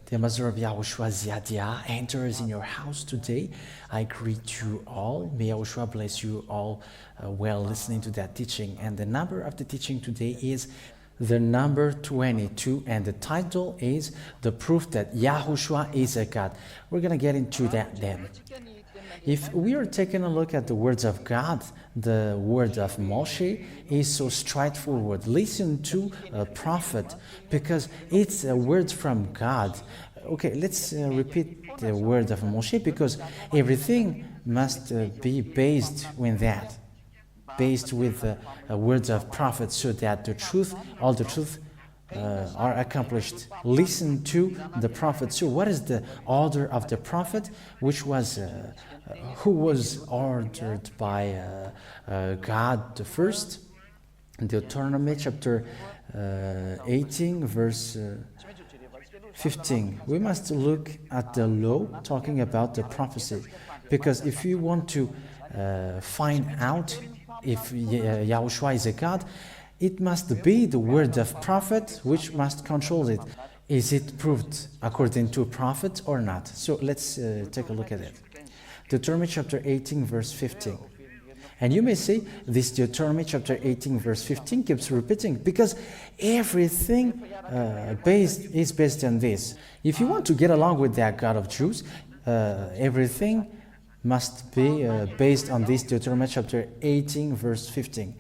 The Ambassador of Yahushua Ziadia enters in your house today. I greet you all. May Yahushua bless you all while listening to that teaching. And the number of the teaching today is the number 22, and the title is The Proof That Yahushua is a God. We're going to get into that then. If we are taking a look at the words of God, the word of Moshe is so straightforward. Listen to a prophet because it's a word from God. Okay, let's repeat the word of Moshe because everything must be based with that, based with words of prophets, so that the truth, all the truth are accomplished. Listen to the prophet. So what is the order of the prophet, which was who was ordered by God the first? Deuteronomy chapter 18 verse 15. We must look at the law talking about the prophecy, because if you want to find out if Yahushua is a God, it must be the word of prophet which must control it. Is it proved according to a prophet or not? So let's take a look at it. Deuteronomy chapter 18 verse 15. And you may say, this Deuteronomy chapter 18 verse 15 keeps repeating because everything is based on this. If you want to get along with that God of Jews, everything must be based on this Deuteronomy chapter 18 verse 15.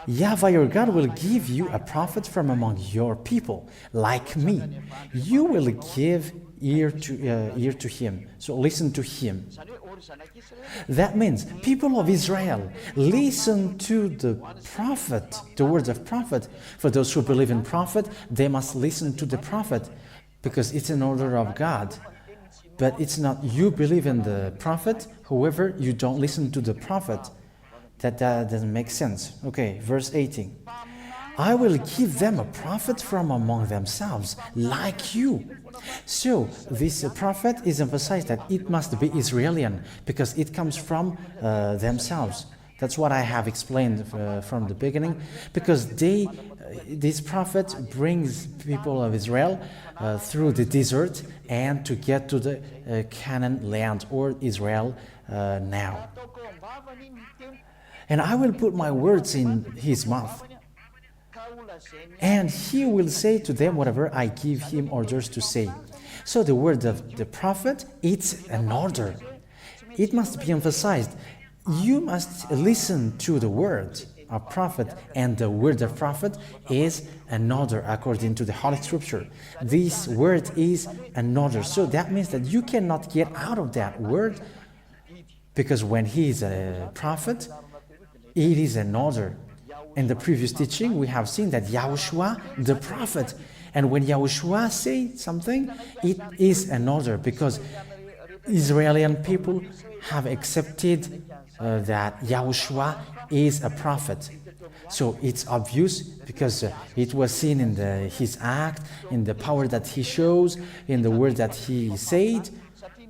YAHVAH your God will give you a prophet from among your people, like me. You will give ear to him. So listen to him. That means people of Israel, listen to the prophet, the words of prophet. For those who believe in prophet, they must listen to the prophet because it's an order of God. But it's not you believe in the prophet, however, you don't listen to the prophet. That doesn't make sense. Okay, verse 18. I will give them a prophet from among themselves, like you. So, this prophet is emphasized that it must be Israeli, because it comes from themselves. That's what I have explained from the beginning, because this prophet brings people of Israel through the desert and to get to the Canaan land, or Israel now. And I will put my words in his mouth, and he will say to them whatever I give him orders to say. So the word of the prophet, it's an order. It must be emphasized. You must listen to the word of prophet, and the word of prophet is an order according to the Holy Scripture. This word is an order. So that means that you cannot get out of that word, because when he is a prophet, it is an order. In the previous teaching, we have seen that Yahushua, the prophet, and when Yahushua says something, it is an order, because Israeli people have accepted that Yahushua is a prophet. So it's obvious, because it was seen in his act, in the power that he shows, in the word that he said.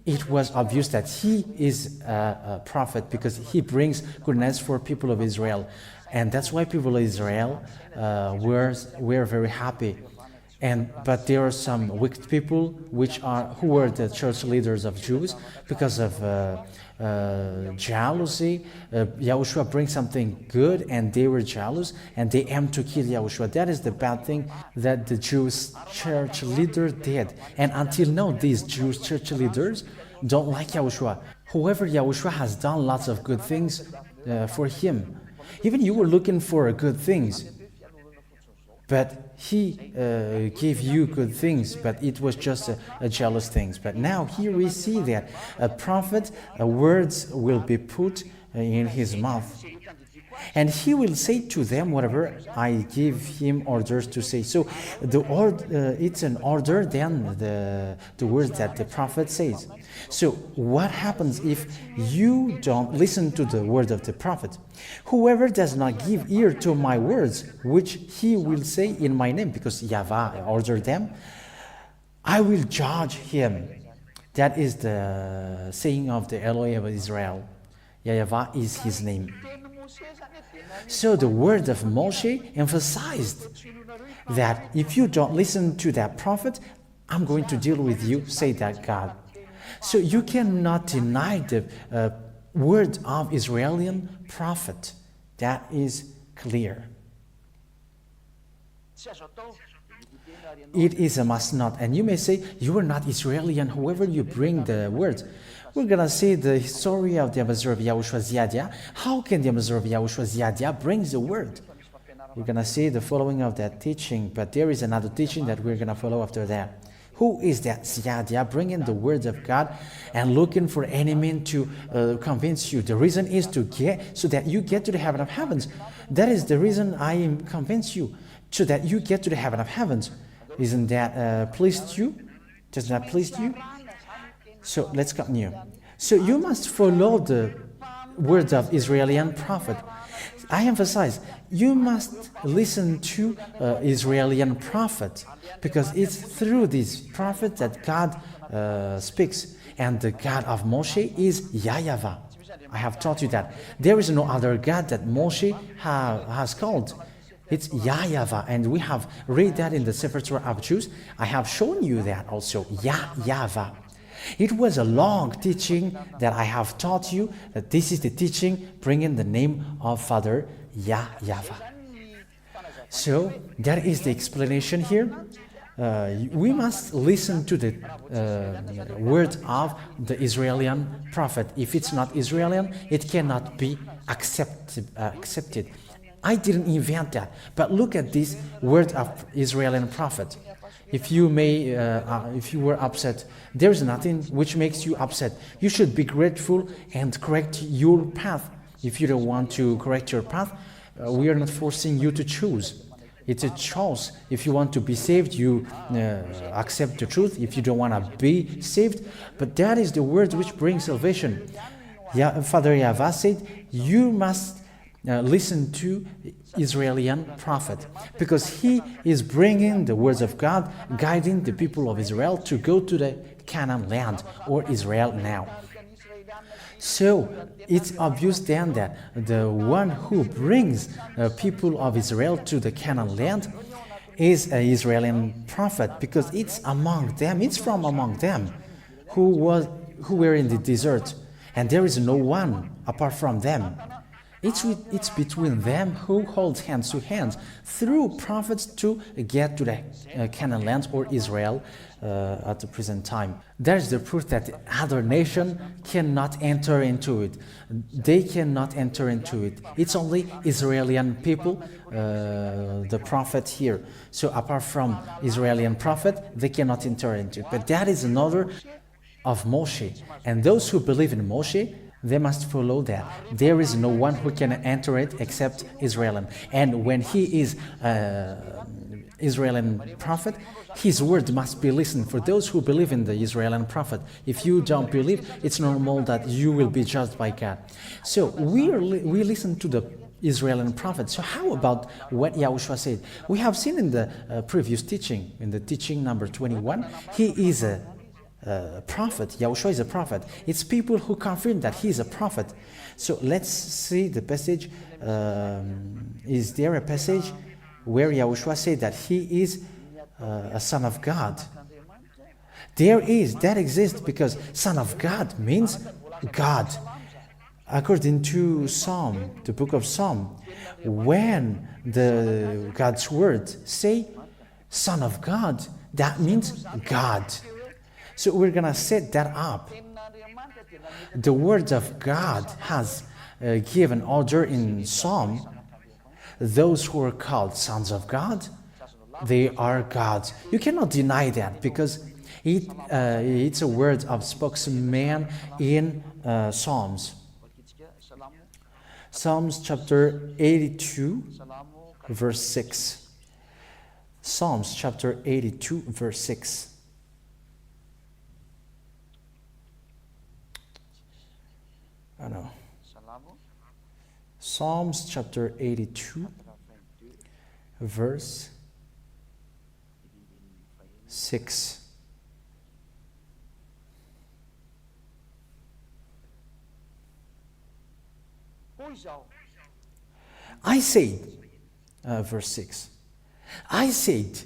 It was obvious that he is a prophet, because he brings goodness for people of Israel. And that's why people of Israel were very happy. But there are some wicked people who were the church leaders of Jews, because of jealousy. Yahushua brings something good, and they were jealous, and they aimed to kill Yahushua. That is the bad thing that the Jewish church leader did. And until now, these Jewish church leaders don't like Yahushua. However, Yahushua has done lots of good things for him. Even you were looking for good things, but he gave you good things, but it was just a jealous thing. But now here we see that a prophet, words will be put in his mouth, and he will say to them whatever I give him orders to say. So it's an order than the words that the prophet says. So what happens if you don't listen to the word of the prophet? Whoever does not give ear to my words, which he will say in my name, because YAHVAH ordered them, I will judge him. That is the saying of the Elohim of Israel. YAHVAH is his name. So the word of Moshe emphasized that if you don't listen to that prophet, I'm going to deal with you, say that God. So you cannot deny the word of Israeli prophet. That is clear. It is a must not. And you may say, you are not Israeli, and whoever you bring the word. We're going to see the story of the ambassador of Yahushua Ziadia. How can the ambassador of Yahushua Ziadia bring the word? We're going to see the following of that teaching, but there is another teaching that we're going to follow after that. Who is that Ziadia bringing the words of God and looking for any man to convince you? The reason is to get, so that you get to the heaven of heavens. That is the reason I am convince you, so that you get to the heaven of heavens. Isn't that pleased you? Does that please you? So let's continue. So you must follow the words of Israeli prophet. I emphasize, you must listen to Israeli prophet, because it's through this prophet that God speaks. And the God of Moshe is YAHVAH. I have taught you that. There is no other God that Moshe has called. It's YAHVAH, and we have read that in the Sefer Torah of Jews. I have shown you that also, YAHVAH. It was a long teaching that I have taught you, that this is the teaching bringing the name of Father YAHVAH. So that is the explanation here. We must listen to the word of the Israeli prophet. If it's not Israeli, it cannot be accepted. I didn't invent that, but look at this word of Israeli prophet. If you were upset, there's nothing which makes you upset. You should be grateful and correct your path. If you don't want to correct your path, we are not forcing you to choose. It's a choice. If you want to be saved, you accept the truth. If you don't want to be saved, but that is the word which brings salvation. Father YAHVAH said, you must listen to Israeli prophet, because he is bringing the words of God, guiding the people of Israel to go to the Canaan land, or Israel now. So it's obvious then that the one who brings people of Israel to the Canaan land is an Israeli prophet, because it's among them, it's from among them who were in the desert, and there is no one apart from them. It's between them who hold hands to hands through prophets to get to the Canaan land, or Israel at the present time. There's the proof that the other nation cannot enter into it. They cannot enter into it. It's only Israeli people, the prophet here. So apart from Israeli prophet, they cannot enter into it. But that is another of Moshe. And those who believe in Moshe, they must follow that. There is no one who can enter it except Israel. And when he is Israeli prophet, his word must be listened for those who believe in the Israeli prophet. If you don't believe, it's normal that you will be judged by God. So we listen to the Israeli prophet. So how about what Yahushua said? We have seen in the previous teaching, in the teaching number 21, he is a prophet. Yahushua is a prophet. It's people who confirm that he is a prophet. So let's see the passage. Is there a passage where Yahushua said that he is a son of God? There is, that exists, because son of God means God. According to Psalm, the book of Psalm, when the God's word say son of God, that means God. So we're going to set that up. The word of God has given order in Psalm. Those who are called sons of God, they are gods. You cannot deny that, because it's a word of spokesman in Psalms. Psalms chapter 82, verse 6. Psalms chapter 82, verse 6. I know. Psalms chapter 82, verse 6. I said, verse 6, I said,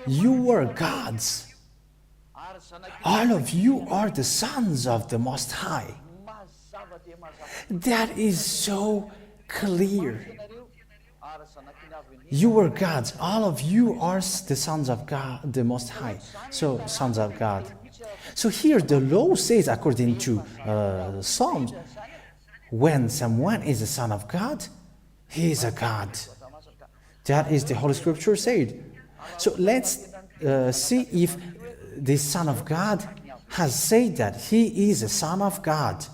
you are gods. All of you are the sons of the Most High. That is so clear. You are gods. All of you are the sons of God, the Most High. So, sons of God. So here the law says, according to Psalms, when someone is a son of God, he is a God. That is the Holy Scripture said. So let's see if the Son of God has said that he is a son of God.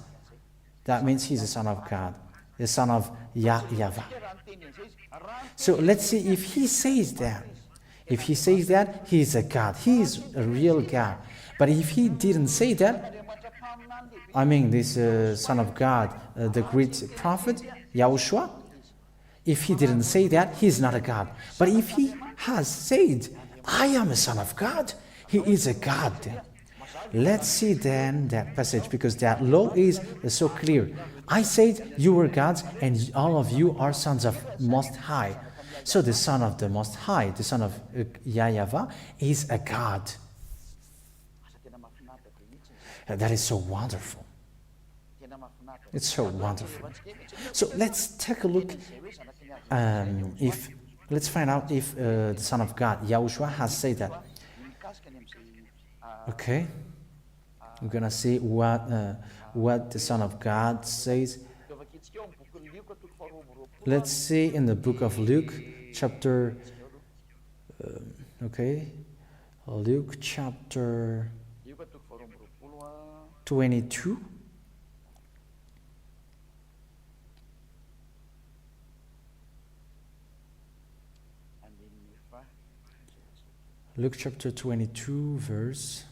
That means he's a son of God, the son of YAHVAH. So let's see if he says that. If he says that, he is a God. He is a real God. But if he didn't say that, I mean this son of God, the great prophet, Yahhoshua, if he didn't say that, he is not a God. But if he has said, I am a son of God, he is a God then. Let's see then that passage, because that law is so clear. I said you were gods and all of you are sons of Most High. So the son of the Most High, the son of YAHVAH, is a God. That is so wonderful. It's so wonderful. So let's take a look. Let's find out if the Son of God, Yahhoshua, has said that. Okay, we're gonna see what the Son of God says. Let's see in the book of Luke, chapter. Luke chapter 22. Luke chapter 22, verse.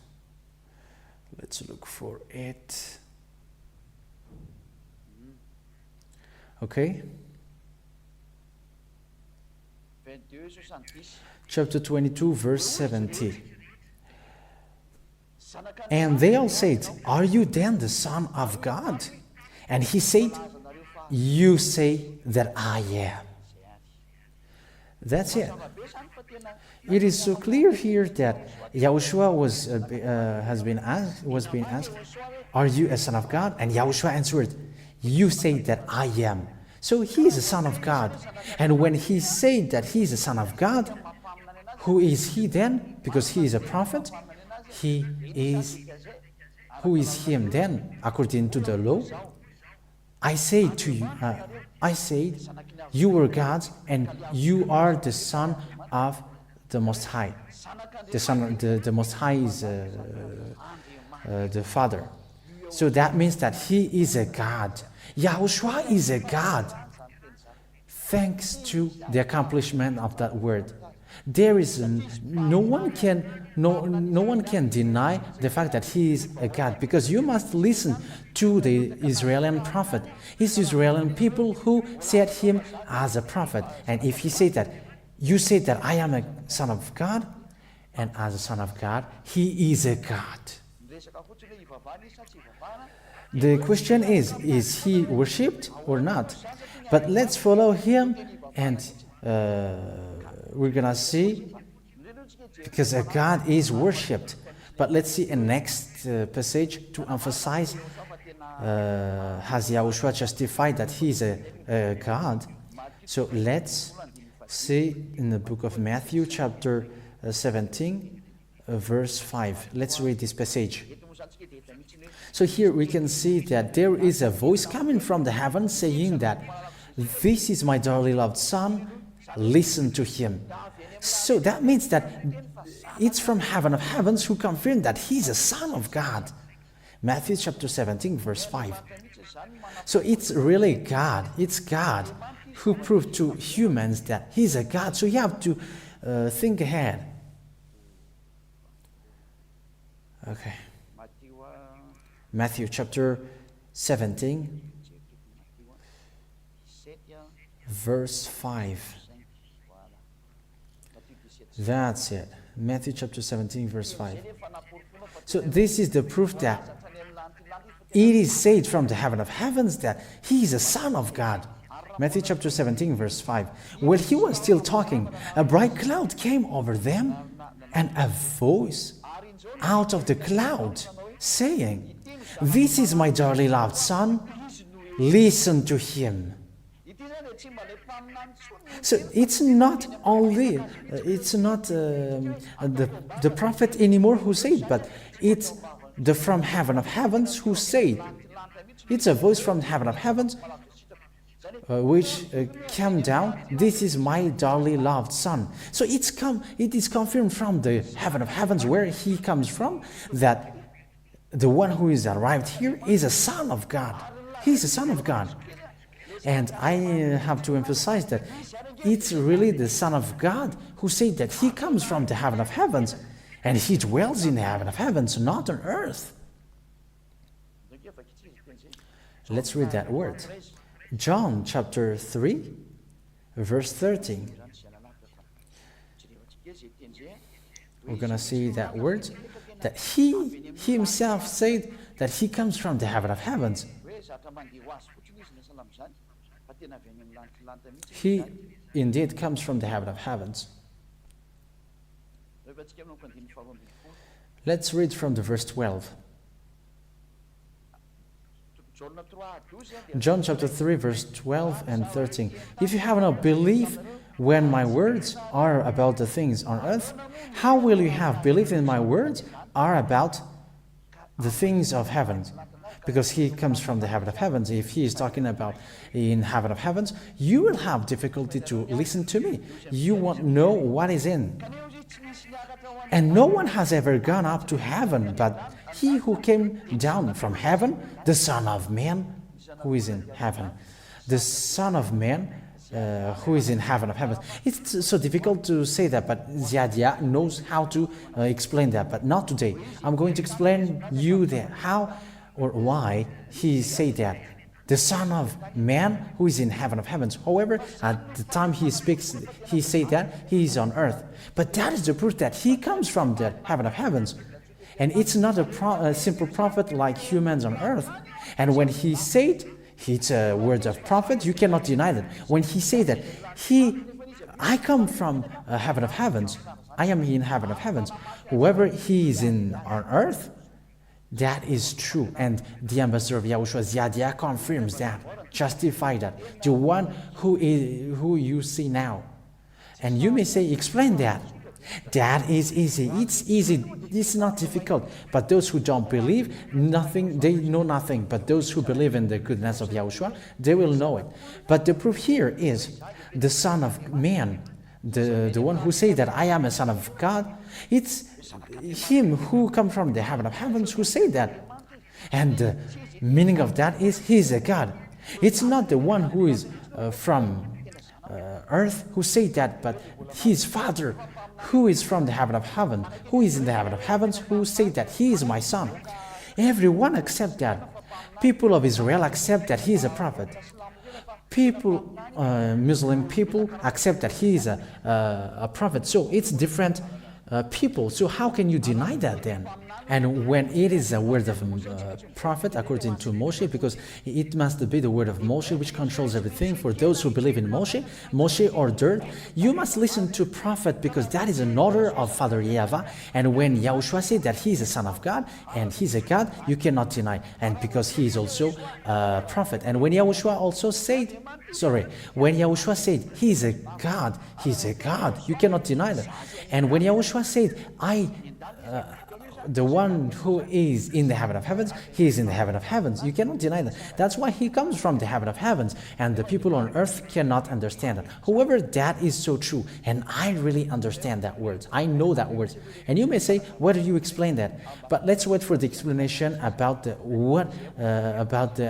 Let's look for it. Okay. Chapter 22, verse 70. And they all said, are you then the Son of God? And he said, you say that I am. That's it. It is so clear here that Yahhoshua was being asked, are you a son of God? And Yahhoshua answered, you say that I am. So he is a son of God. And when he said that he is a son of God, who is he then? Because he is a prophet. Who is him then, according to the law? I say to you, I said, you were gods, and you are the son of the Most High. The Most High is the Father. So that means that he is a God. Yahhoshua is a God. Thanks to the accomplishment of that word. There is no one can deny the fact that he is a God, because you must listen to the Israeli prophet. It's Israeli people who set him as a prophet. And if he said that, you say that I am a son of God, and as a son of God, he is a God. The question is he worshipped or not? But let's follow him, and we're gonna see, because a God is worshipped. But let's see a next passage to emphasize, has Yahhoshua justified that he is a God? So let's see in the book of Matthew chapter 17 verse 5. Let's read this passage. So here we can see that there is a voice coming from the heavens saying that, this is my dearly loved son, listen to him. So that means that it's from heaven of heavens who confirmed that he's a son of God. Matthew chapter 17 verse 5. So it's really God. It's God who proved to humans that he's a God. So you have to think ahead. Okay. Matthew chapter 17 verse 5. That's it. Matthew chapter 17 verse 5. So this is the proof that It is said from the heaven of heavens that he is a son of God. Matthew chapter 17 verse 5. While he was still talking, a bright cloud came over them, and a voice out of the cloud saying, "This is my dearly loved son, listen to him." So it's not only, the prophet anymore who said, but it's the from heaven of heavens who said. It's a voice from heaven of heavens which came down. This is my dearly loved son. So it is confirmed from the heaven of heavens where he comes from, that the one who is arrived here is a son of God. He's a son of God. And I have to emphasize that it's really the Son of God who said that he comes from the heaven of heavens, and he dwells in the heaven of heavens, not on earth. Let's read that word. John chapter 3, verse 13. We're going to see that word, that he himself said that he comes from the heaven of heavens. He indeed comes from the heaven of heavens. Let's read from the verse 12. John chapter 3 verse 12 and 13. If you have no belief when my words are about the things on earth, how will you have belief in my words are about the things of heaven? Because he comes from the heaven of heavens. If he is talking about in heaven of heavens, you will have difficulty to listen to me. You won't know what is in. And no one has ever gone up to heaven but he who came down from heaven, the Son of Man who is in heaven. The Son of Man who is in heaven of heavens. It's so difficult to say that, but Ziadia knows how to explain that, but not today. I'm going to explain you that how or why he said that. The Son of Man who is in heaven of heavens. However, at the time he speaks, he said that he is on earth. But that is the proof that he comes from the heaven of heavens. And it's not a simple prophet like humans on earth. And when he said, it's a word of prophet, you cannot deny that. When he said that, I come from heaven of heavens. I am in heaven of heavens. Whoever he is in on earth, that is true. And the ambassador of Yahushua, Ziadia, confirms that, justify that. The one who you see now. And you may say, explain that. That is easy. It's easy. It's not difficult. But those who don't believe, nothing, they know nothing. But those who believe in the goodness of Yahushua, they will know it. But the proof here is the Son of Man, the one who says that I am a son of God. It's him who come from the heaven of heavens who say that. And the meaning of that is he is a God. It's not the one who is from earth who say that, but his Father who is from the heaven of heaven, who is in the heaven of heavens, who say that he is my son. Everyone accept that. People of Israel accept that he is a prophet. People, Muslim people accept that he is a prophet. So it's different people. So how can you deny that then? And when it is a word of prophet according to Moshe, because it must be the word of Moshe which controls everything. For those who believe in Moshe, Moshe ordered, you must listen to prophet because that is an order of Father YAHVAH. And when Yahushua said that he is a son of God and he's a God, you cannot deny. And because he is also a prophet. And when Yahushua also said, when Yahushua said he is a God, he's a God, you cannot deny that. And when Yahushua said, the one who is in the heaven of heavens, he is in the heaven of heavens. You cannot deny that. That's why he comes from the heaven of heavens, and the people on earth cannot understand it. However, that is so true, and I really understand that word. I know that word. And you may say, why do you explain that? But let's wait for the explanation about the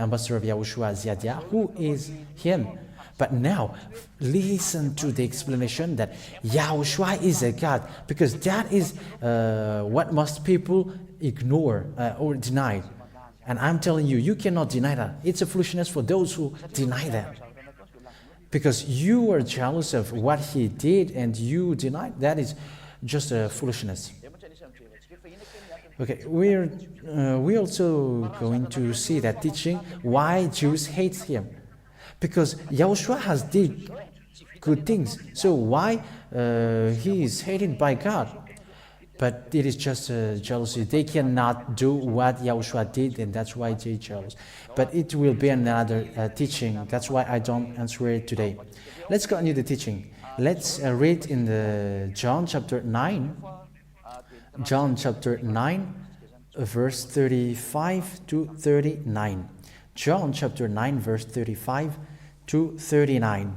ambassador of Yahushua, Ziadia, who is him. But now, listen to the explanation that Yahushua is a God, because that is what most people ignore or deny. And I'm telling you, you cannot deny that. It's a foolishness for those who deny that. Because you are jealous of what he did and you deny, that is just a foolishness. Okay, we also going to see that teaching why Jews hate him, because Yahushua has did good things. So why he is hated by God? But it is just jealousy. They cannot do what Yahushua did, and that's why they're jealous. But it will be another teaching. That's why I don't answer it today. Let's continue the teaching. Let's read in the John chapter 9. John chapter 9, verse 35 to 39. John chapter 9, verse 35 to 39.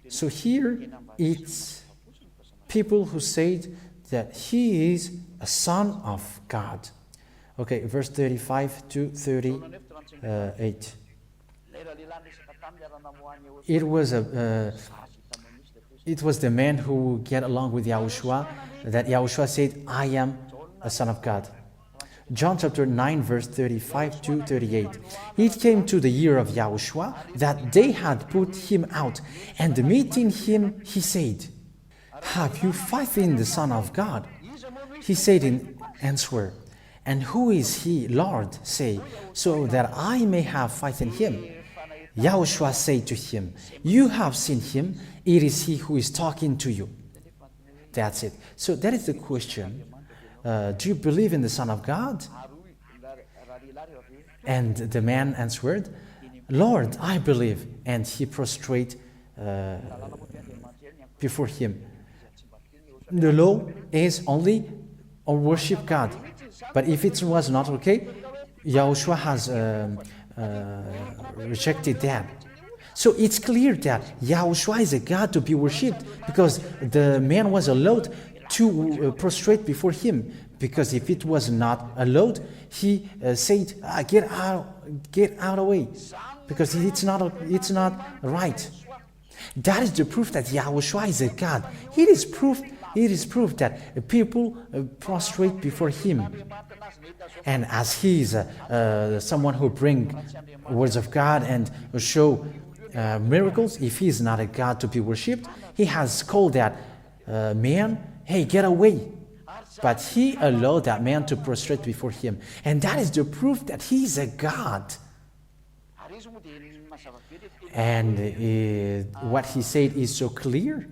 So here it's people who said that he is a son of God. Okay, verse 35 to 38. It was the man who get along with Yahushua that Yahushua said, I am a son of God. John chapter 9, verse 35 to 38. It came to the ear of Yahushua that they had put him out, and meeting him, he said, have you faith in the Son of God? He said in answer, and who is he, Lord, say, so that I may have faith in him? Yahushua said to him, you have seen him, it is he who is talking to you. That's it. So that is the question. Do you believe in the Son of God? And the man answered, Lord, I believe. And he prostrate before him. The law is only worship God. But if it was not okay, Yahushua has rejected that. So it's clear that Yahushua is a God to be worshipped, because the man was allowed to prostrate before him. Because if it was not allowed, he said, get out away, because it's not right. That is the proof that Yahushua is a God. It is proof that people prostrate before him. And as he is someone who bring words of God and show miracles, if he is not a God to be worshipped, he has called that man, hey, get away. But he allowed that man to prostrate before him. And that is the proof that he is a God. And what he said is so clear.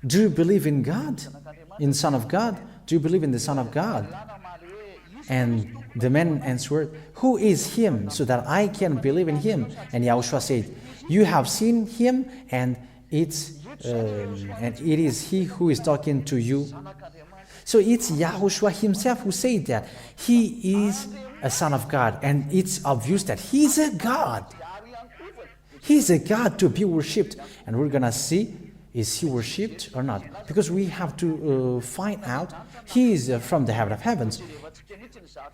Do you believe in God? In Son of God? Do you believe in the Son of God? And the man answered, who is him, so that I can believe in him? And Yahushua said, you have seen him, and it is he who is talking to you. So it's Yahushua himself who said that he is a son of God, and it's obvious that he's a God. He's a God to be worshipped, and we're gonna see, is he worshipped or not? Because we have to find out. He is from the heaven of heavens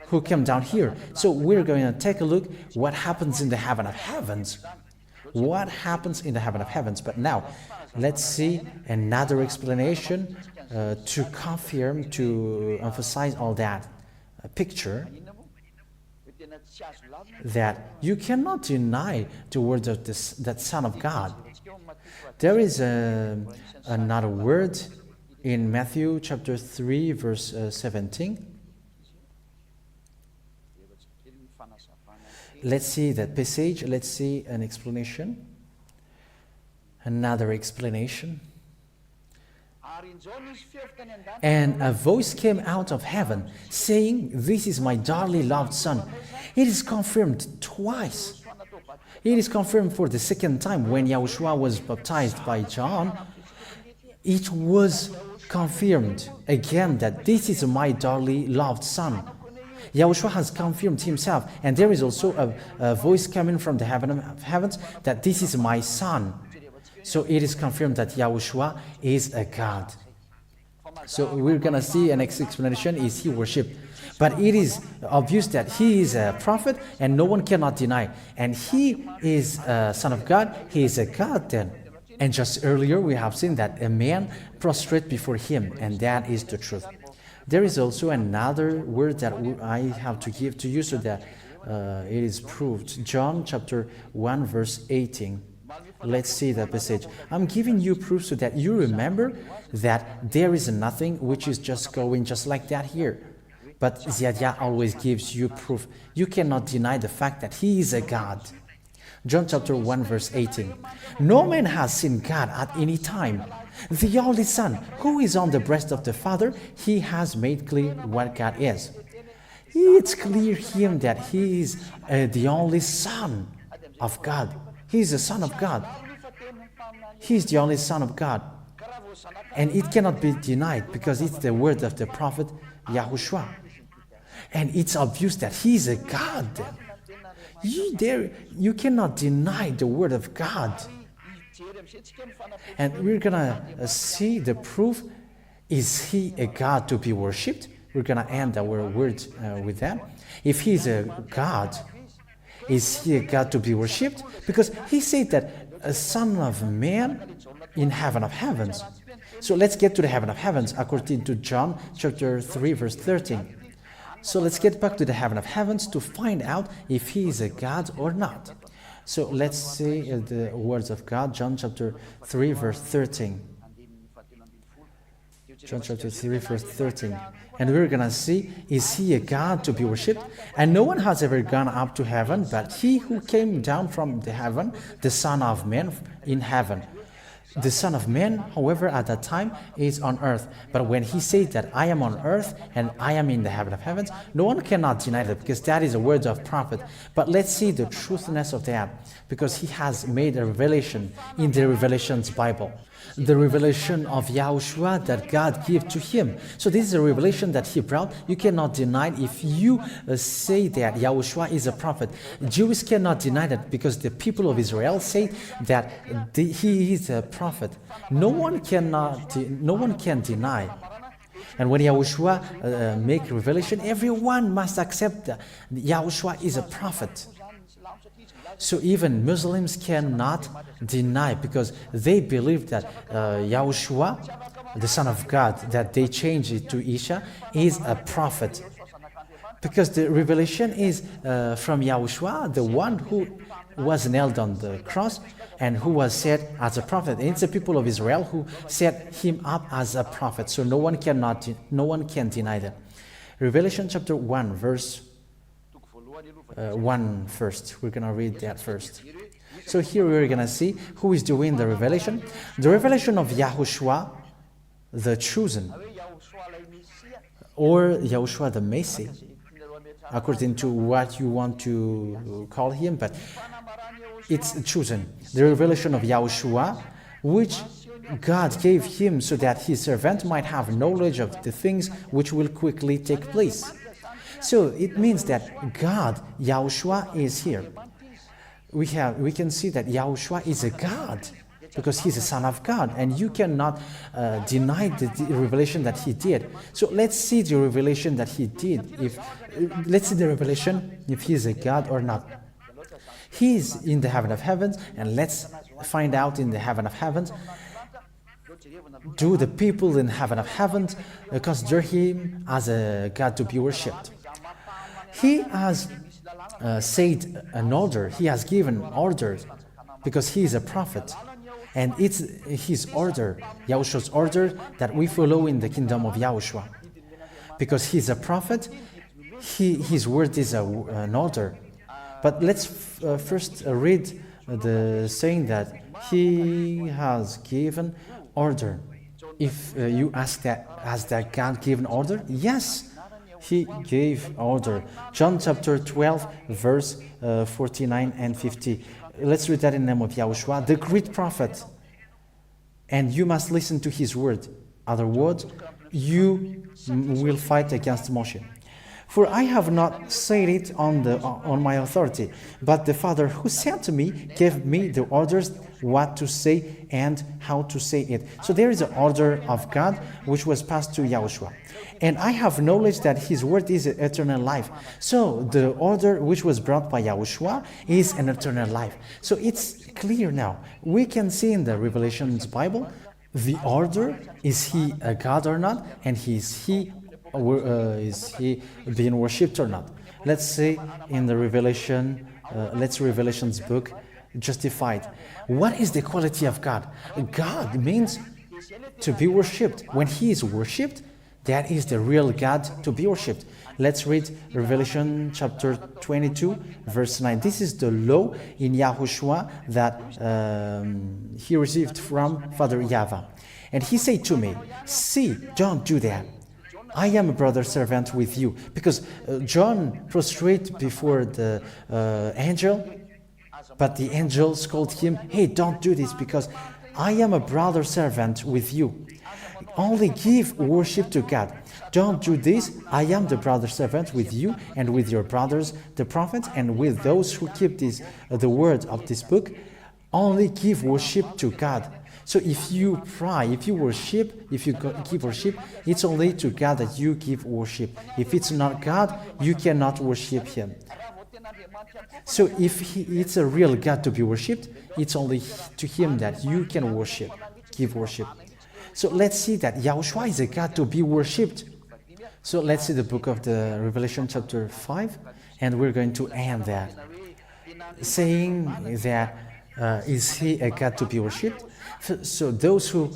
who came down here. So we're going to take a look what happens in the heaven of heavens. What happens in the heaven of heavens? But now, let's see another explanation to confirm, to emphasize all that picture, that you cannot deny the words of that Son of God. There is another word in Matthew chapter 3, verse 17. Let's see that passage. Let's see an explanation. Another explanation. And a voice came out of heaven, saying, this is my dearly loved Son. It is confirmed twice. It is confirmed for the second time when Yahushua was baptized by John. It was confirmed again that this is my dearly loved Son. Yahushua has confirmed himself, and there is also a voice coming from the heaven of heavens that this is my Son. So it is confirmed that Yahushua is a God. So we're going to see an explanation, is he worshipped? But it is obvious that he is a prophet, and no one cannot deny. And he is a son of God, he is a God then. And just earlier we have seen that a man prostrate before him, and that is the truth. There is also another word that I have to give to you so that it is proved. John chapter 1 verse 18. Let's see the passage. I'm giving you proof so that you remember that there is nothing which is just going just like that here. But Ziadia always gives you proof. You cannot deny the fact that he is a God. John chapter 1 verse 18. No man has seen God at any time. The only Son, who is on the breast of the Father, he has made clear what God is. It's clear him that he is the only Son of God. He is the Son of God. He is the only Son of God. And it cannot be denied because it's the word of the prophet Yahushua. And it's obvious that he is a God. You cannot deny the word of God. And we're gonna see the proof. Is he a God to be worshipped? We're gonna end our words with that. If he is a God, is he a God to be worshipped? Because he said that a son of man in heaven of heavens. So let's get to the heaven of heavens according to John chapter 3 verse 13. So let's get back to the heaven of heavens to find out if he is a God or not. So let's see the words of God, John chapter 3 verse 13. John chapter 3 verse 13. And we're going to see, is he a God to be worshipped? And no one has ever gone up to heaven, but he who came down from the heaven, the Son of Man in heaven. The Son of Man, however, at that time is on earth. But when he said that I am on earth and I am in the heaven of heavens, no one cannot deny that because that is a word of prophet. But let's see the truthness of that because he has made a revelation in the Revelations Bible. The revelation of Yahushua that God gave to him. So this is a revelation that he brought. You cannot deny if you say that Yahushua is a prophet. Jews cannot deny that because the people of Israel say that he is a prophet. No one can deny. And when Yahushua make revelation, everyone must accept that Yahushua is a prophet. So even Muslims cannot deny because they believe that Yahushua, the Son of God, that they changed it to Isha, is a prophet. Because the revelation is from Yahushua, the one who was nailed on the cross and who was set as a prophet. And it's the people of Israel who set him up as a prophet. So no one can deny that. Revelation chapter 1 verse 1 first. We're going to read that first. So here we're going to see who is doing the revelation. The revelation of Yahushua, the chosen, or Yahushua the Messi, according to what you want to call him, but it's chosen. The revelation of Yahushua, which God gave him so that his servant might have knowledge of the things which will quickly take place. So it means that God, Yahushua, is here. We can see that Yahushua is a God because he's a son of God, and you cannot deny the revelation that he did. So let's see the revelation that he did. Let's see the revelation if he is a God or not. He is in the heaven of heavens, and let's find out in the heaven of heavens. Do the people in heaven of heavens consider him as a God to be worshipped? He has said an order. He has given orders because he is a prophet. And it's his order, Yahushua's order, that we follow in the kingdom of Yahushua. Because he's a prophet, his word is an order. But let's first read the saying that he has given order. If you ask that, has that God given order? Yes. He gave order. John chapter 12, verse 49 and 50. Let's read that in the name of Yahushua, the great prophet. And you must listen to his word. Otherwise, you will fight against Moshe. For I have not said it on my authority, but the Father who sent me gave me the orders what to say and how to say it. So there is an order of God which was passed to Yahushua. And I have knowledge that his word is eternal life. So the order which was brought by Yahushua is an eternal life. So it's clear now. We can see in the Revelations Bible the order, is he a God or not, and is he being worshipped or not. Let's say in the Revelations book, justified. What is the quality of God? God means to be worshipped. When He is worshipped, that is the real God to be worshipped. Let's read Revelation chapter 22, verse 9. This is the law in Yahushua that he received from Father YAHVAH. And he said to me, see, don't do that. I am a brother servant with you. Because John prostrated before the angel, but the angel scolded him, hey, don't do this because I am a brother servant with you. Only give worship to God. Don't do this. I am the brother servant with you and with your brothers, the prophets, and with those who keep the word of this book. Only give worship to God. So if you pray, if you worship, if you give worship, it's only to God that you give worship. If it's not God, you cannot worship Him. So if it's a real God to be worshipped, it's only to Him that you can worship, give worship. So let's see that Yahushua is a God to be worshipped. So let's see the book of the Revelation chapter 5, and we're going to end that, saying that is He a God to be worshipped? So those who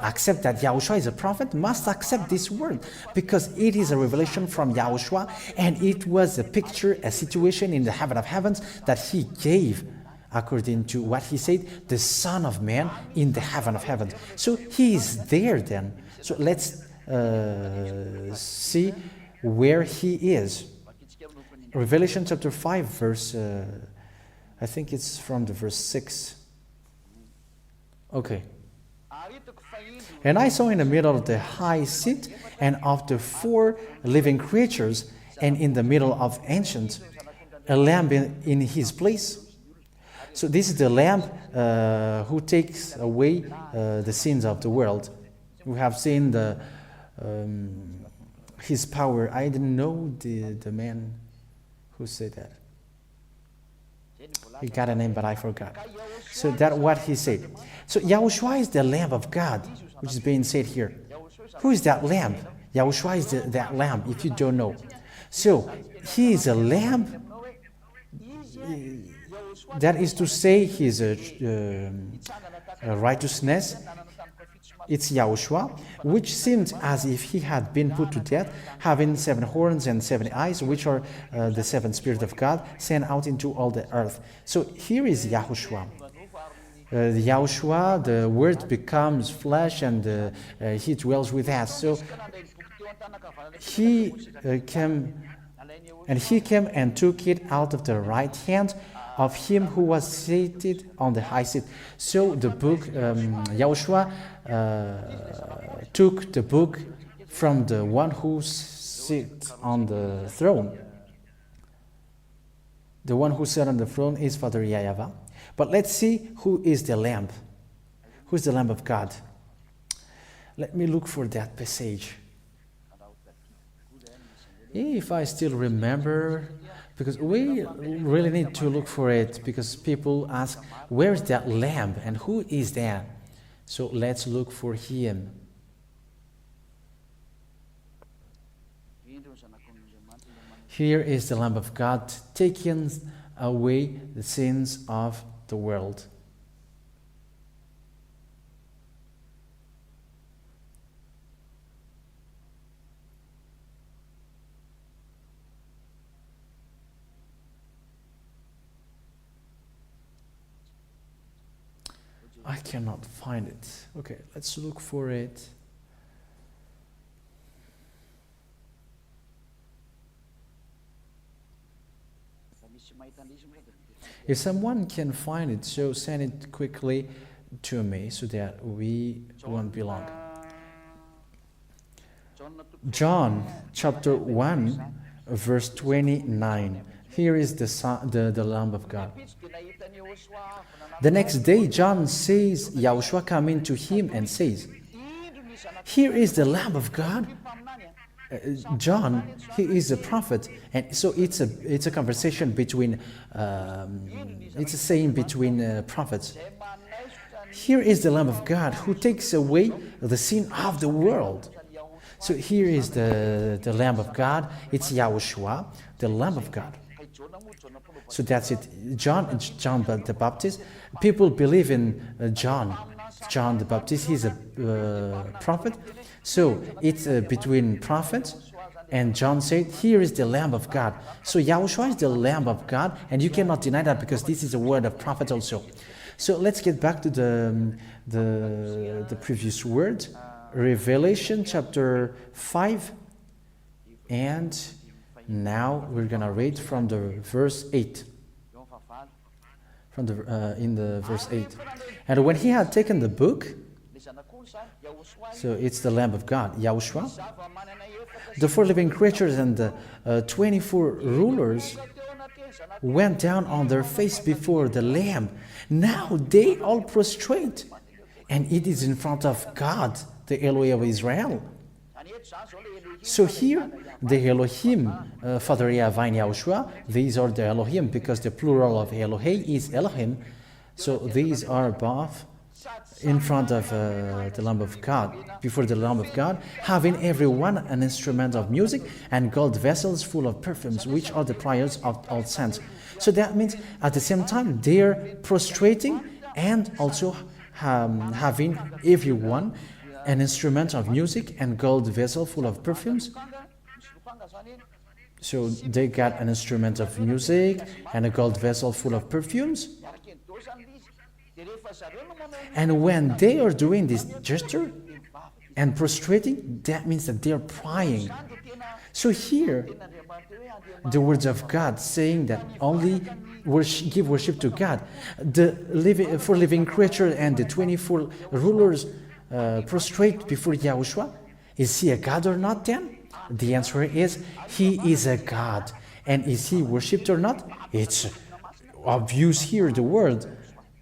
accept that Yahushua is a prophet must accept this word, because it is a revelation from Yahushua, and it was a picture, a situation in the heaven of heavens that He gave, according to what He said, the Son of Man in the heaven of heavens. So He is there then. So let's see where He is. Revelation chapter 5, verse, I think it's from the verse 6. Okay. And I saw in the middle of the high seat and of the four living creatures, and in the middle of ancient, a lamb in his place. So this is the lamb who takes away the sins of the world. We have seen his power. I didn't know the man who said that. He got a name, but I forgot. So that's what he said. So Yahushua is the Lamb of God, which is being said here. Who is that Lamb? Yahushua is that Lamb, if you don't know. So He is a Lamb. That is to say, He is a righteousness. It's Yahushua, which seemed as if He had been put to death, having 7 horns and 7 eyes, which are the 7 Spirit of God, sent out into all the earth. So here is Yahushua. Yahushua, the Word becomes flesh, and He dwells with us. So He came and took it out of the right hand of Him who was seated on the high seat. So the book, Yahushua took the book from the one who sits on the throne. The one who sat on the throne is Father YAHVAH. But let's see who is the Lamb. Who is the Lamb of God? Let me look for that passage. If I still remember, because we really need to look for it, because people ask, where is that Lamb and who is that? So let's look for Him. Here is the Lamb of God taking away the sins of the world. I cannot find it. Okay, let's look for it. If someone can find it, so send it quickly to me so that we won't be long. John chapter 1, verse 29. Here is the Lamb of God. The next day, John sees Yahushua coming to him and says, here is the Lamb of God. John, he is a prophet, and so it's a conversation between, it's a saying between prophets. Here is the Lamb of God who takes away the sin of the world. So here is the Lamb of God. It's Yahushua, the Lamb of God. So that's it. John the Baptist, people believe in John the Baptist. He's a prophet. So it's between prophets. And John said, here is the Lamb of God. So Yahushua is the Lamb of God, and you cannot deny that because this is a word of prophet also. So let's get back to the previous word, Revelation chapter 5. And now we're going to read from the verse 8. In the verse 8. And when he had taken the book, so it's the Lamb of God, Yahushua, the 4 living creatures and the 24 rulers went down on their face before the Lamb. Now they all prostrate, and it is in front of God, the Elohim of Israel. So here, the Elohim, Father YAHVAH and YAHOSHUAH, these are the Elohim because the plural of Elohim is Elohim. So these are both in front of the Lamb of God, before the Lamb of God, having every one an instrument of music and gold vessels full of perfumes, which are the prayers of all saints. So that means at the same time they're prostrating and also having every one an instrument of music and gold vessel full of perfumes. So they got an instrument of music and a gold vessel full of perfumes. And when they are doing this gesture and prostrating, that means that they are praying. So here, the words of God saying that only give worship to God. The 4 living creatures and the 24 rulers prostrate before Yahushua. Is he a God or not then? The answer is, he is a God. And is he worshipped or not? It's obvious here, the word.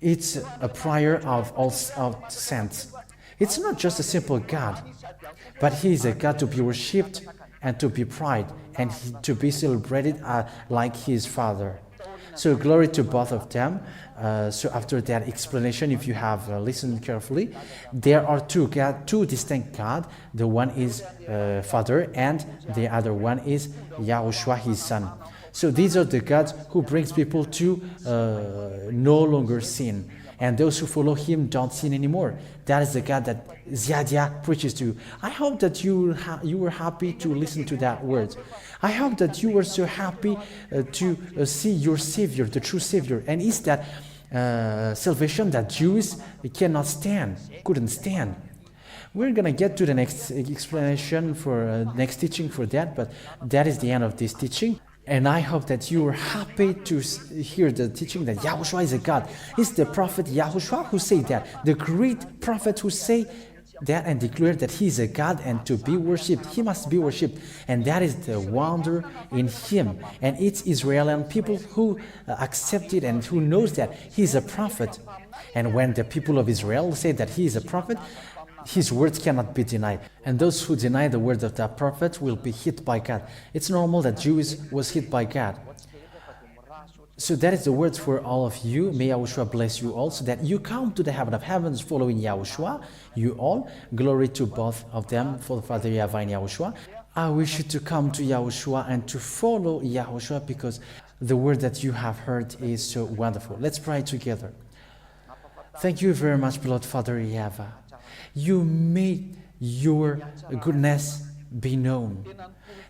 It's a prayer of all saints. It's not just a simple God, but he is a God to be worshipped and to be prayed and to be celebrated like his Father. So glory to both of them. So after that explanation, if you have listened carefully, there are two distinct gods. The one is Father and the other one is Yahushua, his Son. So these are the gods who brings people to no longer sin. And those who follow him don't sin anymore. That is the God that Ziadia preaches to. I hope that you were happy to listen to that word. I hope that you were so happy to see your Savior, the true Savior. And it's that salvation that Jews couldn't stand. We're going to get to the next explanation for next teaching for that, but that is the end of this teaching. And I hope that you are happy to hear the teaching that Yahushua is a God. It's the prophet Yahushua who said that. The great prophet who say that and declare that he is a God and to be worshipped. He must be worshipped. And that is the wonder in him. And it's Israeli people who accept it and who knows that he is a prophet. And when the people of Israel say that he is a prophet, his words cannot be denied. And those who deny the word of that prophet will be hit by God. It's normal that Jews was hit by God. So that is the words for all of you. May Yahushua bless you all so that you come to the heaven of heavens following Yahushua. You all. Glory to both of them, for Father YAHVAH and Yahushua. I wish you to come to Yahushua and to follow Yahushua because the word that you have heard is so wonderful. Let's pray together. Thank you very much, beloved Father YAHVAH. You made your goodness be known.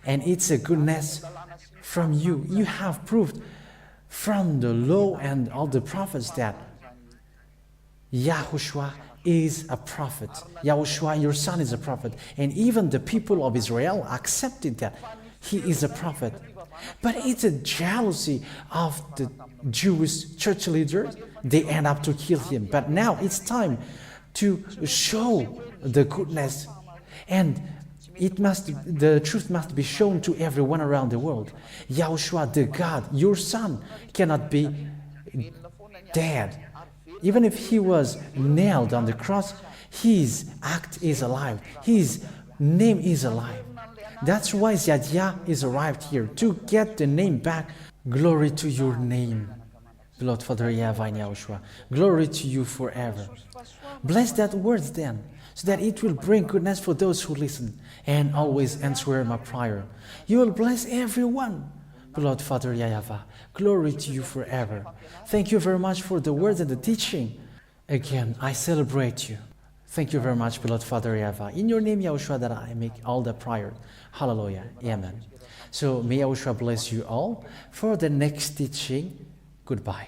And it's a goodness from you. You have proved from the law and all the prophets that Yahushua is a prophet. Yahushua, your son, is a prophet. And even the people of Israel accepted that he is a prophet. But it's a jealousy of the Jewish church leaders. They end up to kill him. But now it's time to show the goodness, and the truth must be shown to everyone around the world. Yahushua, the God, your son, cannot be dead. Even if he was nailed on the cross, his act is alive. His name is alive. That's why Ziadia is arrived here, to get the name back. Glory to your name, beloved Father YAHVAH and Yahushua. Glory to you forever. Bless that words then, so that it will bring goodness for those who listen and always answer my prayer. You will bless everyone beloved Father YAHVAH. Glory to you forever. Thank you very much for the words and the teaching. Again, I celebrate you. Thank you very much, beloved Father YAHVAH. In your name, Yahushua, that I make all the prayer. Hallelujah. Amen. So may Yahushua bless you all. For the next teaching, goodbye.